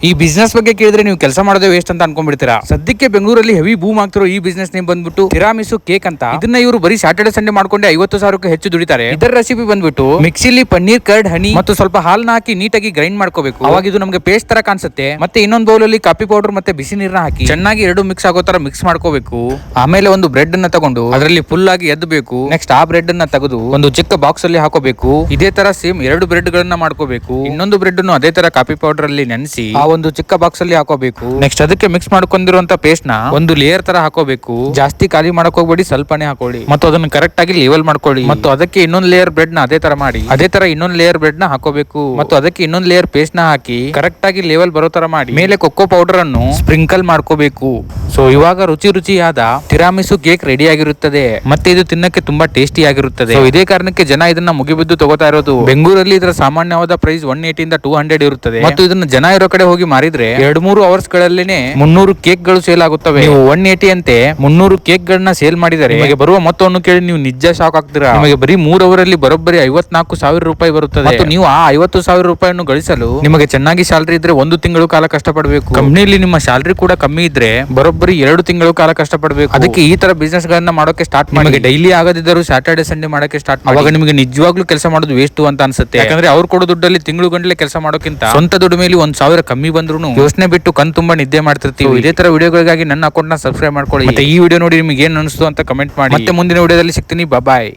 ಈ ಬಿಸ್ನೆಸ್ ಬಗ್ಗೆ ಕೇಳಿದ್ರೆ ನೀವು ಕೆಲಸ ಮಾಡೋದೇ ವೇಸ್ಟ್ ಅಂತ ಅನ್ಕೊಂಡ್ಬಿಡ್ತೀರಾ. ಸದ್ಯಕ್ಕೆ ಬೆಂಗಳೂರಲ್ಲಿ ಹೆವಿ ಬೂಮ್ ಆಗ್ತಿರೋ ಈ ಬಿಸ್ನೆಸ್ ನೇಮ್ ಬಂದ್ಬಿಟ್ಟು ತಿರಾಮಿಸು ಕೇಕ್ ಅಂತ. ಇದನ್ನ ಇವರು ಬರೀ ಸ್ಯಾಟರ್ಡೆ ಸಂಡೇ ಮಾಡ್ಕೊಂಡೆ 50,000ಕ್ಕೂ ಹೆಚ್ಚು ದುಡಿತಾರೆ. ಇದರ ರೆಸಿಪಿ ಬಂದ್ಬಿಟ್ಟು ಮಿಕ್ಸಿಲಿ ಪನ್ನೀರ್, ಕರ್ಡ್, ಹನಿ ಮತ್ತು ಸ್ವಲ್ಪ ಹಾಲ್ನ ಹಾಕಿ ನೀಟಾಗಿ ಗ್ರೈಂಡ್ ಮಾಡ್ಕೋಬೇಕು. ಅವಾಗ ಇದು ನಮಗೆ ಪೇಸ್ಟ್ ತರ ಕಾಣಿಸುತ್ತೆ. ಮತ್ತೆ ಇನ್ನೊಂದು ಬೌಲ್ ಅಲ್ಲಿ ಕಾಫಿ ಪೌಡರ್ ಮತ್ತೆ ಬಿಸಿ ನೀರನ್ನ ಹಾಕಿ ಚೆನ್ನಾಗಿ ಎರಡು ಮಿಕ್ಸ್ ಆಗೋ ತರ ಮಿಕ್ಸ್ ಮಾಡ್ಕೋಬೇಕು. ಆಮೇಲೆ ಒಂದು ಬ್ರೆಡ್ ಅನ್ನ ತಗೊಂಡು ಅದರಲ್ಲಿ ಫುಲ್ ಆಗಿ ಎದ್ದಬೇಕು. ನೆಕ್ಸ್ಟ್ ಆ ಬ್ರೆಡ್ ಅನ್ನ ತೆಗೆದು ಒಂದು ಚಿಕ್ಕ ಬಾಕ್ಸ್ ಅಲ್ಲಿ ಹಾಕೋಬೇಕು. ಇದೇ ತರ ಸೇಮ್ ಎರಡು ಬ್ರೆಡ್ ಗಳನ್ನ ಮಾಡ್ಕೋಬೇಕು. ಇನ್ನೊಂದು ಬ್ರೆಡ್ ಅನ್ನು ಅದೇ ತರ ಕಾಫಿ ಪೌಡರ್ ಅಲ್ಲಿ ನೆನೆಸಿ ಆ ಒಂದು ಚಿಕ್ಕ ಬಾಕ್ಸ್ ಅಲ್ಲಿ ಹಾಕೋಬೇಕು. ನೆಕ್ಸ್ಟ್ ಅದಕ್ಕೆ ಮಿಕ್ಸ್ ಮಾಡ್ಕೊಂಡಿರುವಂತ ಪೇಸ್ಟ್ ನ ಒಂದು ಲೇಯರ್ ತರ ಹಾಕೋಬೇಕು. ಜಾಸ್ತಿ ಖಾಲಿ ಮಾಡಕ್ ಹೋಗ್ಬೇಡಿ, ಸ್ವಲ್ಪನೇ ಹಾಕೊಳ್ಳಿ ಮತ್ತು ಅದನ್ನ ಕರೆಕ್ಟ್ ಆಗಿ ಲೆವೆಲ್ ಮಾಡ್ಕೊಳ್ಳಿ. ಮತ್ತು ಅದಕ್ಕೆ ಇನ್ನೊಂದು ಲೇಯರ್ ಬ್ರೆಡ್ ನ ಅದೇ ತರ ಮಾಡಿ ಅದೇ ತರ ಇನ್ನೊಂದು ಲೇಯರ್ ಬ್ರೆಡ್ ನ ಹಾಕೋಬೇಕು. ಮತ್ತು ಅದಕ್ಕೆ ಇನ್ನೊಂದು ಲೇಯರ್ ಪೇಸ್ಟ್ ನ ಹಾಕಿ ಕರೆಕ್ಟ್ ಆಗಿ ಲೆವೆಲ್ ಬರೋ ತರ ಮಾಡಿ ಮೇಲೆ ಕೊಕ್ಕೋ ಪೌಡರ್ ಅನ್ನು ಸ್ಪ್ರಿಂಕಲ್ ಮಾಡ್ಕೋಬೇಕು. ಸೊ ಇವಾಗ ರುಚಿಯಾದ ತಿರಾಮಿಸು ಕೇಕ್ ರೆಡಿ ಆಗಿರುತ್ತದೆ. ಮತ್ತೆ ಇದು ತಿನ್ನಕ್ಕೆ ತುಂಬಾ ಟೇಸ್ಟಿ ಆಗಿರುತ್ತದೆ. ಇದೇ ಕಾರಣಕ್ಕೆ ಜನ ಇದನ್ನ ಮುಗಿಬಿದ್ದು ತಗೋತಾ ಇರೋದು. ಬೆಂಗಳೂರಲ್ಲಿ ಇದರ ಸಾಮಾನ್ಯವಾದ ಪ್ರೈಸ್ 180 ಇಂದ 200 ಇರುತ್ತದೆ. ಮತ್ತು ಇದನ್ನ ಜನ ಇರೋ ಕಡೆ ಹೋಗಿ ಮಾರಿದ್ರೆ 2-3 ಅವರ್ಸ್ ಗಳಲ್ಲೇನೆ 300 ಕೇಕ್ ಗಳು ಸೇಲ್ ಆಗುತ್ತವೆ. ನೀವು 180 ಅಂತೆ 300 ಕೇಕ್ ಗಳನ್ನ ಸೇಲ್ ಮಾಡಿದರೆ ನಿಮಗೆ ಬರುವ ಮೊತ್ತವನ್ನು ಕೇಳಿ ನೀವು ನಿಜ ಶಾಕ್ ಆಗ್ತೀರಾ. ನಿಮಗೆ ಬರೀ 3 ಅವರಲ್ಲಿ ಬರೋಬ್ಬರಿ 54,000 ರೂಪಾಯಿ ಬರುತ್ತದೆ. ಮತ್ತು ನೀವು ಆ 50,000 ರೂಪಾಯಿಯನ್ನು ಗಳಿಸಲು ನಿಮಗೆ ಚೆನ್ನಾಗಿ ಸ್ಯಾಲರಿ ಇದ್ರೆ 1 ತಿಂಗಳು ಕಾಲ ಕಷ್ಟಪಡಬೇಕು. ಕಂಪನಿಯಲ್ಲಿ ನಿಮ್ಮ ಸ್ಯಾಲರಿ ಕೂಡ ಕಮ್ಮಿ ಇದ್ರೆ ಬರೋಬ್ಬರಿ 2 ತಿಂಗಳು ಕಾಲ ಕಷ್ಟಪಡಬೇಕು. ಅದಕ್ಕೆ ಈ ತರ ಬಿಸ್ನೆಸ್ ಗಳನ್ನ ಮಾಡೋಕೆ ಸ್ಟಾರ್ಟ್ ಮಾಡಿ. ನಿಮಗೆ ಡೈಲಿ ಆಗದಿದ್ದರೂ ಸ್ಯಾಟರ್ಡೆ ಸಂಡೇ ಮಾಡಕ್ಕೆ ಸ್ಟಾರ್ಟ್ ಮಾಡಿ. ಅವಾಗ ನಿಮಗೆ ನಿಜವಾಗ್ಲೂ ಕೆಲಸ ಮಾಡೋದು ವೇಸ್ಟ್ ಅಂತ ಅನ್ಸುತ್ತೆ. ಯಾಕಂದ್ರೆ ಅವ್ರು ಕೊಡೋ ದುಡ್ಡಲ್ಲಿ ತಿಂಗಳು ಗಂಟಲೆ ಕೆಲಸ ಮಾಡೋಕ್ಕಿಂತ ಸ್ವಂತ ದುಡ್ಡು ಮೇಲೆ 1,000 ಕಮ್ಮಿ ಬಂದ್ರು ಯೋಚನೆ ಬಿಟ್ಟು ಕಣ್ ತುಂಬಾ ನಿದ್ದೆ ಮಾಡ್ತಿರ್ತೀವಿ. ಇದೇ ತರ ವಿಡಿಯೋಗಳಿಗಾಗಿ ನನ್ನ ಅಕೌಂಟ್ ನ ಸಬ್ಸ್ಕ್ರೈಬ್ ಮಾಡ್ಕೊಳ್ಳಿ. ಮತ್ತೆ ಈ ವಿಡಿಯೋ ನೋಡಿ ನಿಮಗೆ ಏನ್ ಅನಿಸ್ತು ಅಂತ ಕಮೆಂಟ್ ಮಾಡಿ. ಮತ್ತೆ ಮುಂದಿನ ವಿಡಿಯೋದಲ್ಲಿ ಸಿಗ್ತೀನಿ. ಬಾಯ್.